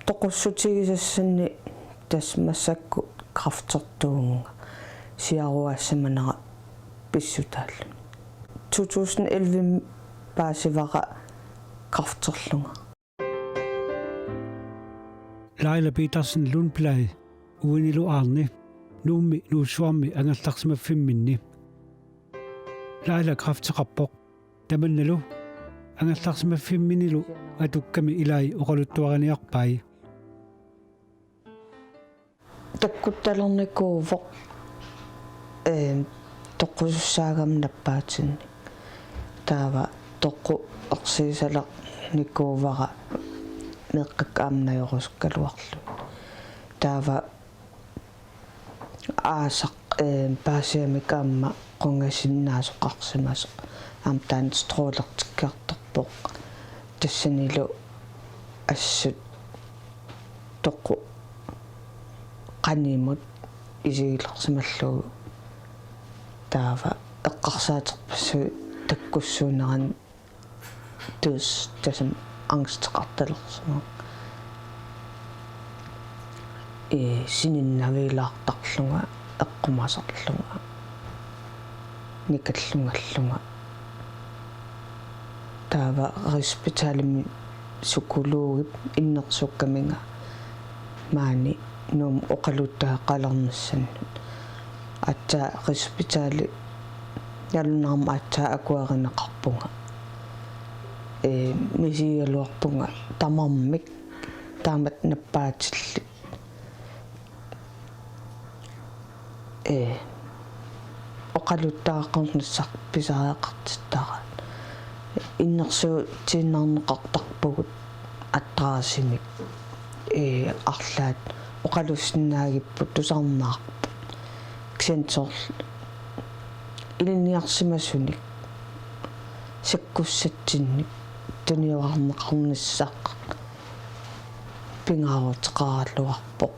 toqussutigisassanni tasmassakku kraftertuunga siaruassamanaqa pissutaalluni 2011 paasivaqa krafterlunga Laila Petersen Lundblad uinilu Arne nummi nuussuarmi angallarsimaffiminni Laila krafteqarpoq tamannalu angallarsimaffiminilu atukkami ilai oqaluttuaraniarpai takkuttalernikkuuvoq toqqussaagam nappaatinni taava toqqu ersiisalaq nikkuuvara meeqqak aamnayorusukkaluarlu taava aasaq paasiamik aamma qungasinnaasuqarsimasoq aamtaan stroolertikkiartorpoq тассанилу ассут тоққу qaнимут исигилерсималлугу таава эққарсаатерпассу таккуссуунеран тус тасам ангстеқарталерсимаа сининнавилаартарлунга эққумасарлунга никаллунгаллунга таава респиталими сукулуугип иннерсуккаминга маани нум оқалуттаа қалернассаннут атта респитали ялунарма атта акуаринеқарпунга мисигалуарпунга тамармик таамат наппаатилли оқалуттааққарнассақ писаақартиттара иннерсу тииннарнеқартарпугут аттаасимик арлаат оқалуссинаагиппут тусарнаарпут ксенсорл илинниарсимасуник саккуссатсинник туниуарнеқарнассаақ пингаарутеқаралуарпоқ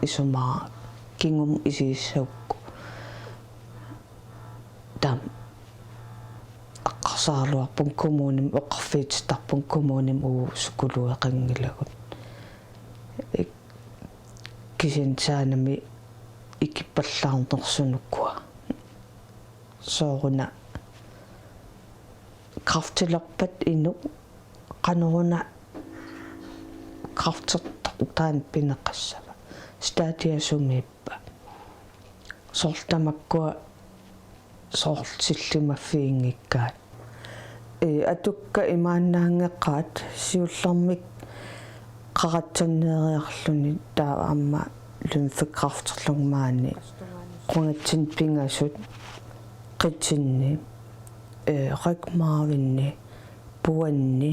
исумаа кингум исииссаукку там аққарсаарлуарпун коммуним оққарфиититарпун коммуним уу сукулуэқангилагут кисинсаанами икиппаллаарнерсунуккуа сооруна крафтилерпат ину канеруна крафтертартаан пинеқассава статиасумииппа соорлтамаккуа соорлсиллимаффиингиккаат атукка имааннаангеққаат сиуллэрмик qaratsanneeriarluni taa amma lymfekræfterlungmaani qungatsin pingasut qitsinni rygmarvinni puanni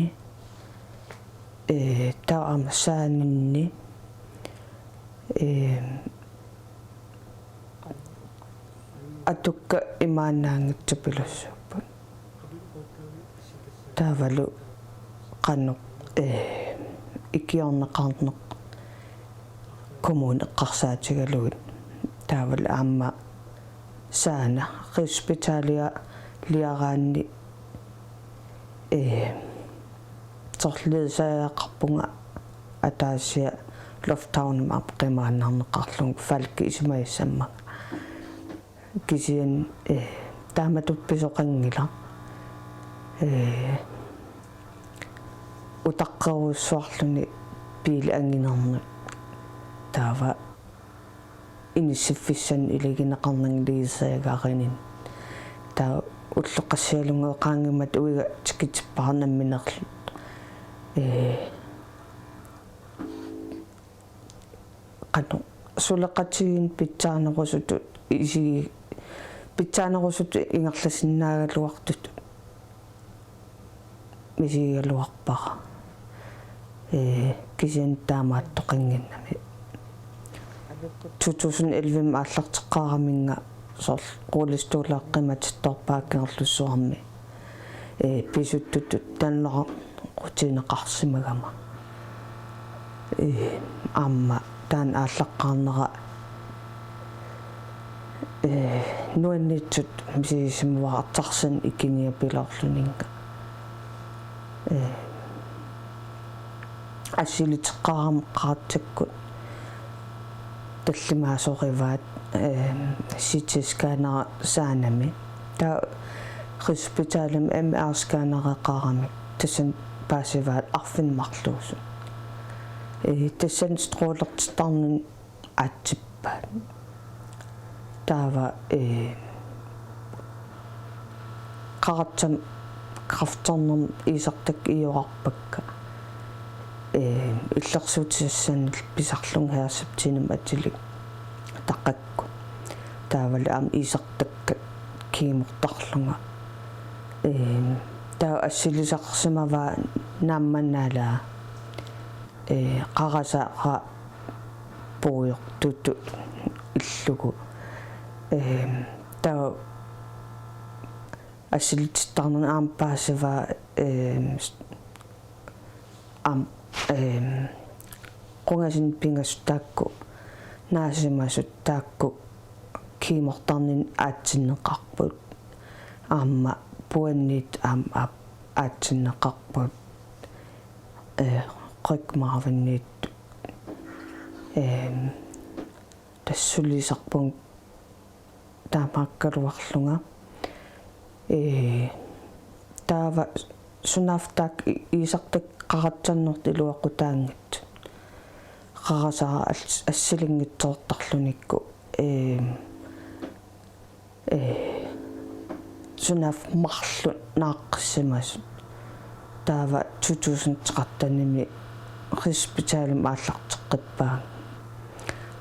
taa amma saaninni atukka imaannaangitsupilussuppun taavalu qannoq икиорнеқарнеқ коммун эққарсаатигалугит таавал аама саана респиталиа лиараанни торлесаақарпунга атаасиа лофтаунм апқимааннарнеқарлунг фалки исмаиссамма кисиан тааматупписоқангила утаққаруссуарлуни пиили ангинернут таава инисиффиссан илигинеқарнан лигисаагааринин таа уллеқассиалунгеқаангимат уига тикитиппарнамминерлу qanu suleqatigin pitsaanерусуту исиги питсаанерусуту ингерласиннаагалуартут мисигалуарпара кисиан таамааттоқингиннами 2011 ааллартеққараминга сорл qulistуулааққиматитторпааккерлуссуарми писуттут таннера рутинеқарсимагама амма таан ааллаққарнера нуаннитсут мисисимуаартарсан иккиниапилоорлунинга ассилитеққарам qaartakkut таллимаасориваат ситисканера саанами таа хоспиталем МР-сканереқарами тассан паасиваат арфинмарлуусу тассан строолертитарнун аатсиппаат таава qarattam kрафтернерм иисартак иорарпакка иллерсуутиссааннал писарлун хеерсаптинам атилик таққакку таавал аам иисартакка киимортарлунга таа ассилисақарсимаваа наамманаалаа қарасааqa пуйор туту иллугу таа ассилититтарнун аам паасива ам qungasin pingas taakku naasimasut taakku kiimortarnin aatsinneqarput aamma puanniit aam aatsinneqarput qikmarvinniit tassulisarpun taamaakkaluarlunga taava sunaftak iisartak qaratsannerti luaqutaangit qarasara assilingitsoortarlunikku sunaf marlu naaqqissimas taava 2013 hospitalum aallarteqqippaang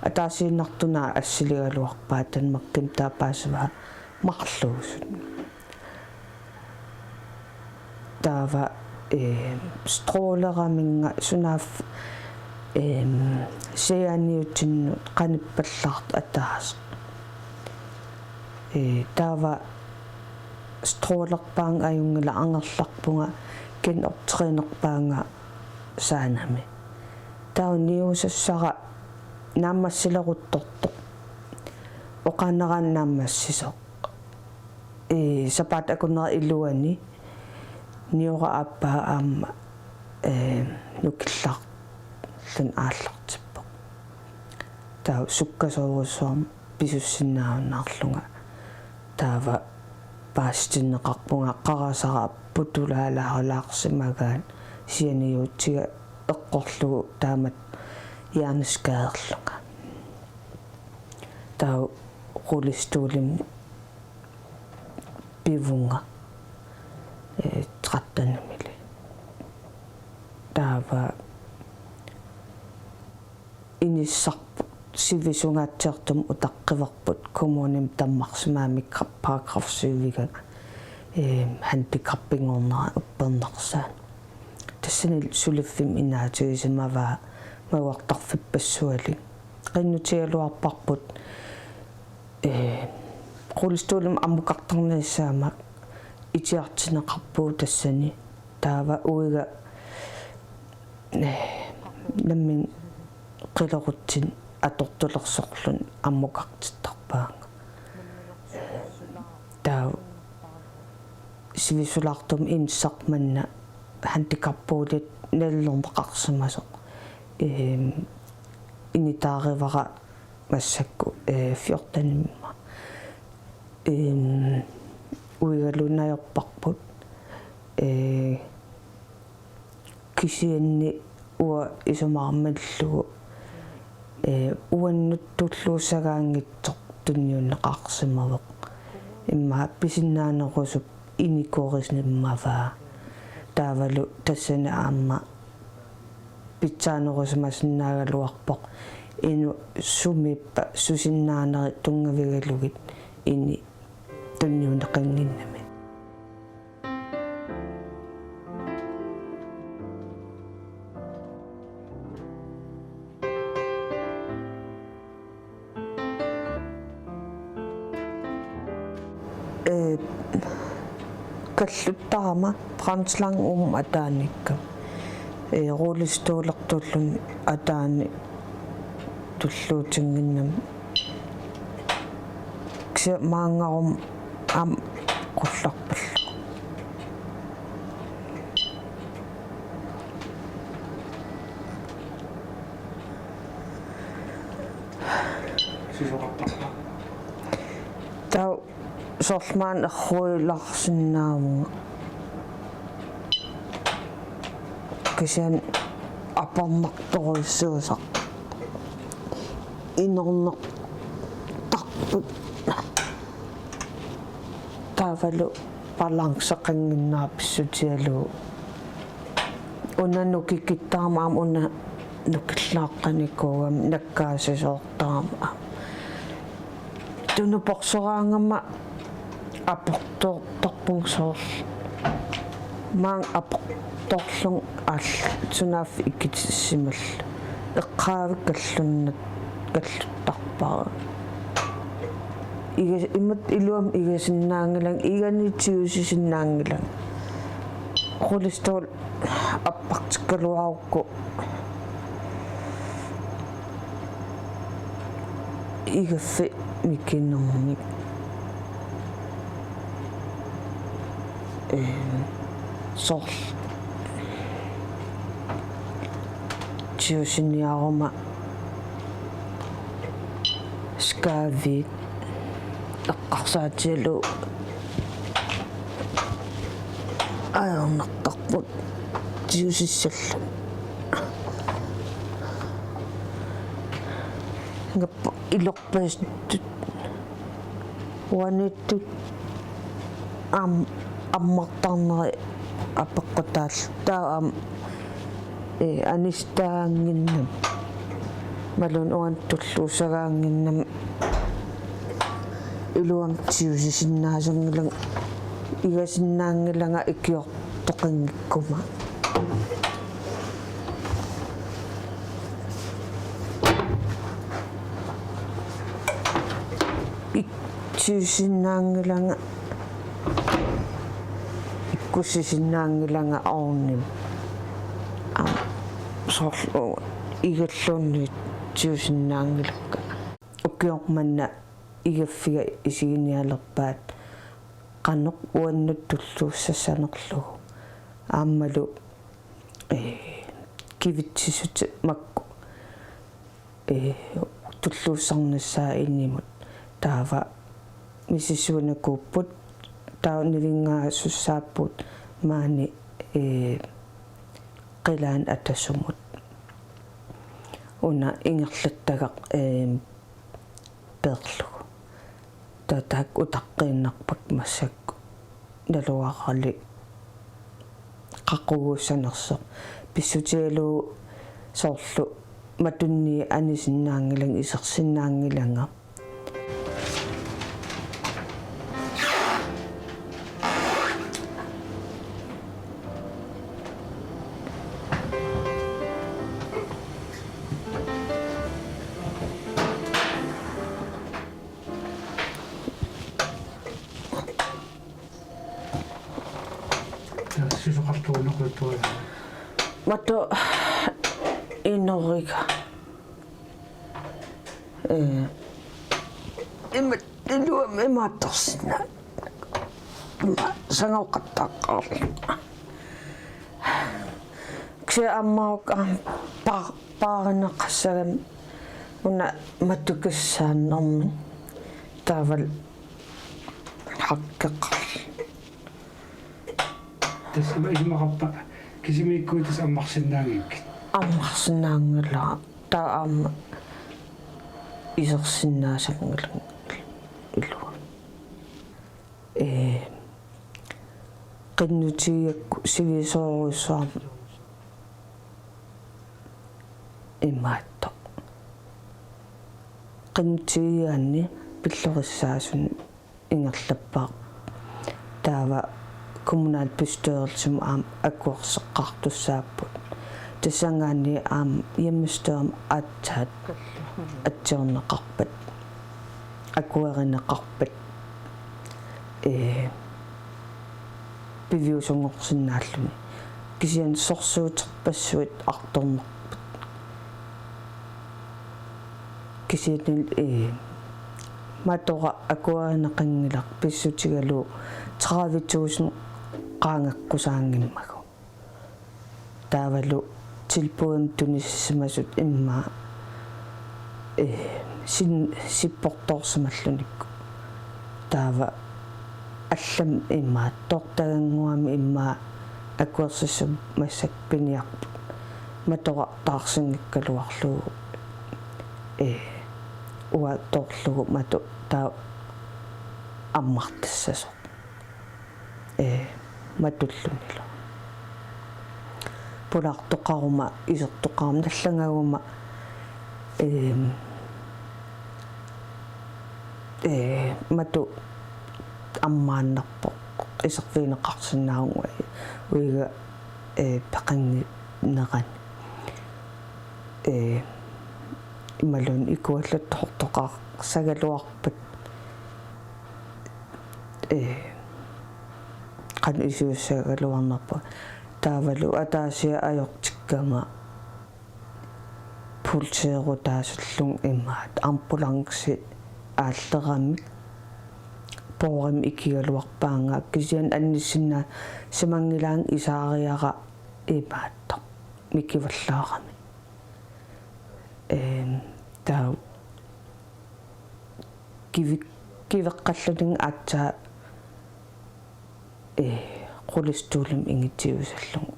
ataasiinnartuna assiligaluarpaa tanmakkim taapaasava marluusut taava stråleraminga sunaaf seaniutinnut qanippallart ataas taava strålerpaang ajungila angerlarpunga kinortrinerpaanga saanami taa niusassara naammassileruttortoq oqaneraan naammassisoq sapaat akunera illuani niora appaa aamma nukillar lun aallartippoq taa sukkasoorussuarm pisussinnaunnaarlunga taava paastinneqarpunga qarasara putulaalaarulaarsimagaan sianiuutiga eqqorlugu taamat yaaniskaaerlunga taa qulistuulim pivunga trattanamili taava inissarpu sivisungaatsertum utaqqiverput kommunim tammarsimaamik paragraf 7 handicapingornera uppernersaan tassanil suliffim inaatigisimavaa mauartarfippassuali qinnutialuarparput qulistuulum ammuqartarnissaama itiartineqarpuu tassani taava uiga nammin qilerutsin atortulersorlun ammuqartittarpaanga taa sivisulartum insarmanna handicappuulit nallorneqarsimasoq initaarivara massakku 14 uigalunajorparput kisianni uа исумаармаллугу уаннуттуллууссагаангитсоқ тунниуннеқарсимавоқ имма писиннаанерусуп иникорисниммаваа таавалу тассана аама питсаанерусмасиннаагалуарпоқ ину сумиппа сусиннаанери тунгавигалугит ини тунниунеқангиннами kalluttaama bremslang ataanikka ruulistuulertullun ataani tulluutinginnam kse maangarum am qullarpallu сисоқартарпа тау сорлмаан эрруилаарсиннаамуга кисиан апарнарторуиссуусақ инорнер тарпут тавалу балансеқангиннаа писсутиалу унану кикиттаамаам уна нукиллааққаникуугам наккаасисоортаама туну порсораангама апортоорторпунгсоор маан апорторлун аал тунаф иккитиссимал эққаавик каллуннат каллуттарпара ига имат илуам игасиннаангилан иганитсиусисиннаангилан холестерол аппартиккалуарукку игаффи микиннэрник сорл тиусинниарума скавит эққарсаатиалу аернартарпут тиусиссалла ngappa ilorpaastut uanittut аммартарнери апеққутаал таа анистаангиннам малун уантуллуусагаангиннам илуам тиусисиннаасангилан игасиннаангиланга икиортоқингиккума тиусиннаангиланга иккуссисиннаангиланга аорним сорлу игаллуунни тиусиннаангилакка укиорманна игаффига исигиниалерпаат qannoq uannut tulluussassanerlugu ааммалу кивитсисут макку туллууссарнассаа иннимут таава мисисуунакууппут таунилингаассааппут маани qillaan атассумут уна ингерлаттагақ перлугу татак утаққииннарпак массакку налуарали қақугуссанерсо писсутиалу соорлу матунни анисиннаангилан исерсиннаангиланга сисоқартуунеқутуала мато инорика имма имаатторсина сангоқаттааққар ксе аммаок паарнеқассагам уна матукассааннэрмин таавал хаккеқар тасма имақарпа кисимиккуутас аммарсиннаангик аммарсинаангала таа аама исерсиннаасангала илуа qinнутиакку сивисооруссаама имаатто qinнутиаанни пиллориссаасун ингерлаппаа таава kommunal bestyrelsum am akkuarseqqartussaapпут тассангаани аам яммистуам аатсаат атсернеқарпат аккуаринеқарпат пивиусонгорсинааллуми кисиан сорсуутерпассуит арторнерпут кисиан матора аккуаринеқангилар писсутигалу 30,000 qaangakkusaangimmagu taavalu tilpuam tunissmasut imma сиппорторсималлуникку таава аллам имма тортагангуами имма акуерсиссу массакпиниарпу матора таарсингиккалуарлугу уа торлугу мату таа аммартассасо матуллунила пулаартоқарума исертоқарма таллангагума мату аммааннарпо исерфинеқарсинаагуа уига пақанги неран ималун икуаллат тортоқар сагалуарпат қан исуусагалуарнарпа таавалу атаасиа аёртиккама пулсееру таасуллун имаат ампулангси ааллерамми поорим икигалуарпаанга кисиан анниссинна самангилаан исаариара имаатто микиваллаарами таа кивеққаллунин аатсаа qulistуулum ingitiusallugu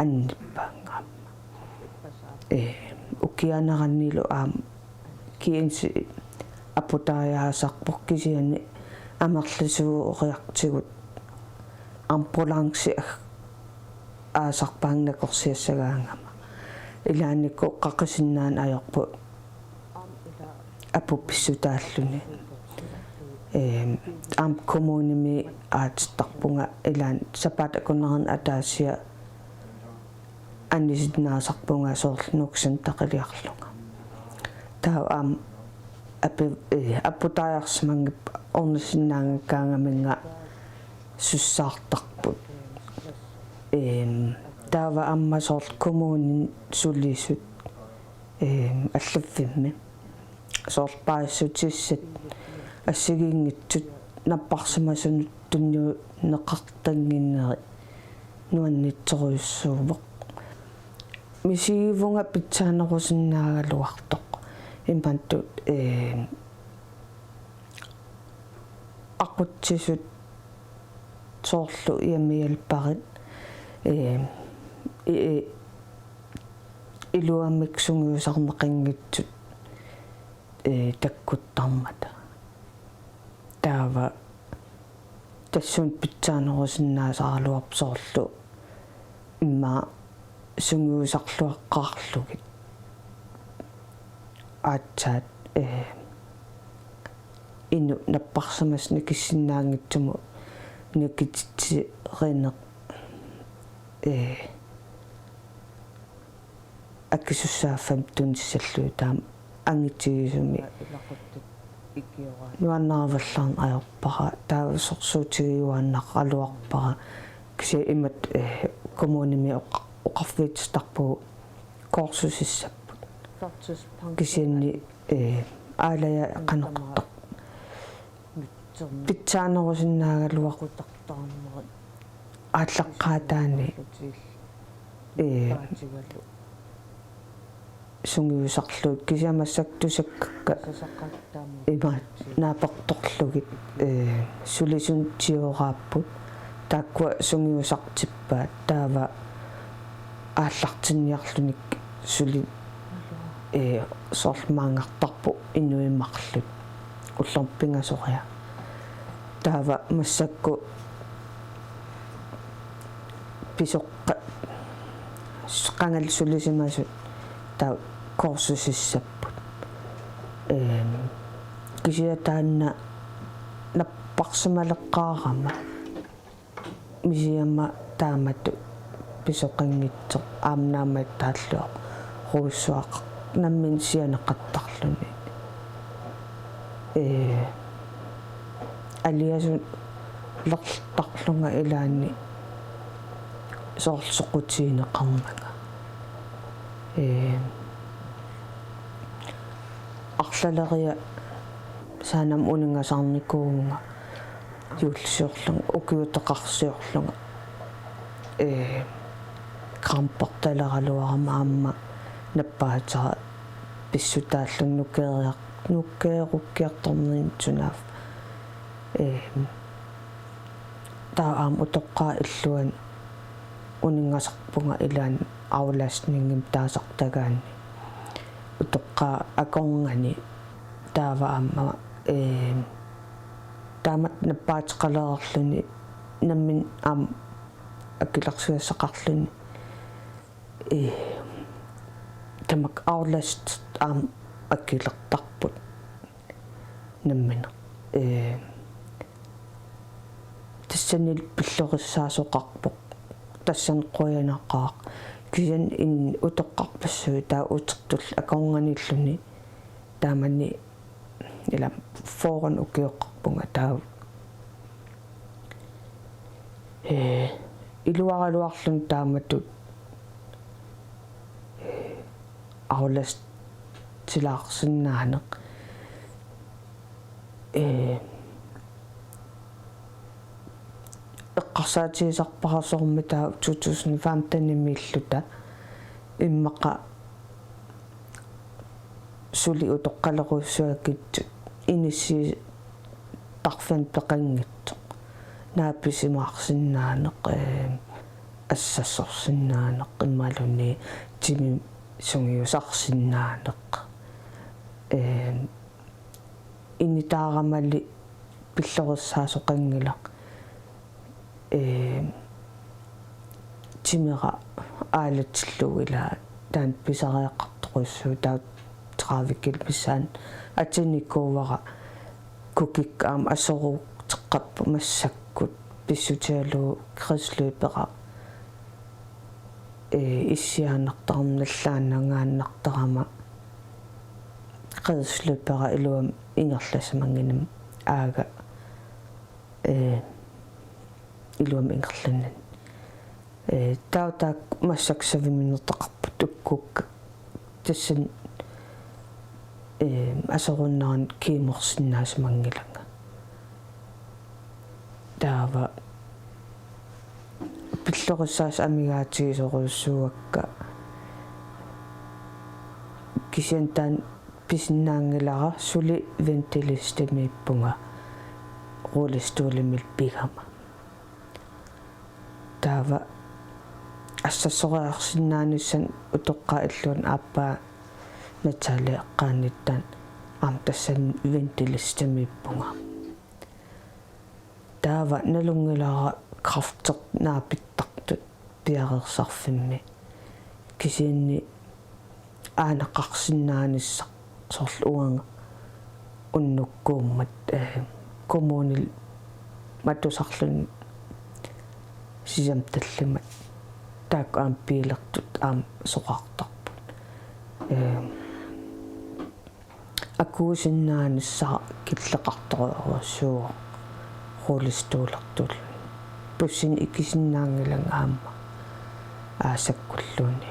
анниппаангаама укианераннилу киинси апутааяасарпор кисиани амерлисуу ориартигут ампулангси аасарпаангнакорсиассагаангама илааникку қаққисиннаан аёрпу апупписсутааллуни ам коммуними аатстарпунга илаан сапаатакуннеран атаасиа анниситнаасарпунга соорлнуксан тақилиарлунга таа аппутааяарсимангип орнисиннаангаккаангаминга суссаартарпут таава аммасоорл коммунин сулиисут аллаффимми соорлпаассутиссат ассигиингитсут наппарсимасунут тунниу неқартангиннери нуаннитсоруйуссуувоқ мисигивунга питсаанерусиннаагалуартоқ импантут ақутсисут соорлу иамиалпарит илуаммиксунгиусарнеқингитсут таккуттармата таава тассун питсаанерусиннаасаарлуарсоорлу имма сунгиусарлуаққаарлугит аатсаат ину наппарсамас никиссиннаангитсуму никитси ринеқ аккисуссааффам тунissalluu таам ангитсигисуми нуаннараваллаарн аёрпара таавсорсуутигиуааннақ киси имат коммуними оқарфиитстарпу коорсусиссаппут кисианни аалая қанеқартар питсаанерусиннаагалуақутартарнерат ааллаққаатаани сунгиусарлуут кисиамассактусаккакка има наапорторлугит сулисун тиорааппут тааккуа сунгиусартиппаат таава ааллартинниарлуник сули соорлмаангартарпу инуиммарлут уллерпингасориа таава массакку писоққа қангал сулисимасут таа коорсусиссаппут кисиатаанна наппарсималеққаарама мисиамма таамату писоқангитсо аамнаамат тааллуа руиссуақ наммин сианеқаттарлуни алиасу лерлтарлунга илаани соорлсоқутиинеқармага арлалерия саанам унингасаарникуунга юулсиорлунга укиутеқарсиорлунга крампорталералуарама аама наппаатера писсутааллун нуккееруккиарторнерин тунаав таам утоққаа иллуан унингасарпунга илаан аулааснингим таасартагаани утоққаа акорнгани таава аама таамат наппаатеқалеерлүни наммин аам акиларсиассақарлүни тамак ауласт аам акилертарпут наммина тассанил пиллориссаасоқарпоқ тассан қоянаққаақ кисан ин утоққарпассуи таа утертул акорнганиллуни таамани ила форон укиоққарпунга таа илуаралуарлун тааматут аулас тилаарсиннаанеқ эққарсаатигисарпарасорми таа 2015 миллута иммақа сули утоққалеруссуаккит инисси тарфан пеқангитсоқ нааписимаарсиннаанеқ ассассорсиннаанеқ иммалуни тими сунгиусарсиннаанеқ инитаарамали пиллориссаасоқангилақ тимера аалатиллугила таан писариаққартоқуссуу таа травикил писаан атиникуувара кукиккаам асоруутеққаппу массаккут писсутиалуу крислуипера иссиааннартарналлааннангааннартарама крислуипера илуам ингерласамангинам аага илуам ингерланнан таутаак массаксавиминертақарпут уккуукка тассан асоруннаран кииморсиннаасамангиланга таава пиллориссаас амигаатигисоруссууакка кисиантаан писиннаангилара сули вентилистимииппунга рулистуулимил пигама таава ассассориарсиннааниссан утоққаа иллуан ааппаа наталеэққаанниттаан аам тассан вентилистимииппунга таава налунгилара крафтер наапиттартут пиарерсарфимми кисиинни аанеқарсиннаанissaq сорл уанга уннуккууммат коммунил матусарлун сисамталлимат таак аам пиилертут аам соқартарпут акуусиннаанissаа киллеқарторуаруссуу рулистуулертул пуссин икисиннаангилан аама аасаккуллууни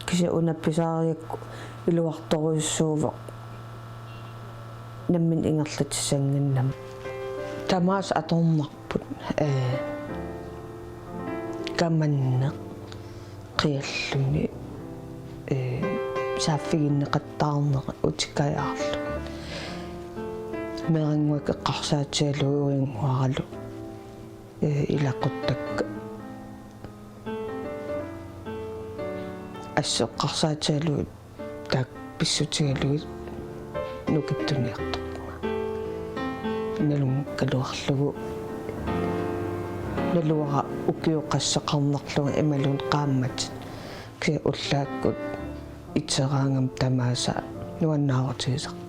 киса унапписаариакку илуарторуйуссуува наммин ингерлатиссангиннам тамаас аторнарпут каманне қиаллуни сааффигиннеқаттаарнери утиккаяарлу мерангуак эққарсаатиалу уингуаралу илақуттакка ассеққарсаатиалу таак писсутигалуит нукиттуниартарпунга налун калуарлугу налуара укиоқассеқарнерлуга ималун qaammat кия уллааккут итсераангам тамааса нуаннааратигисақ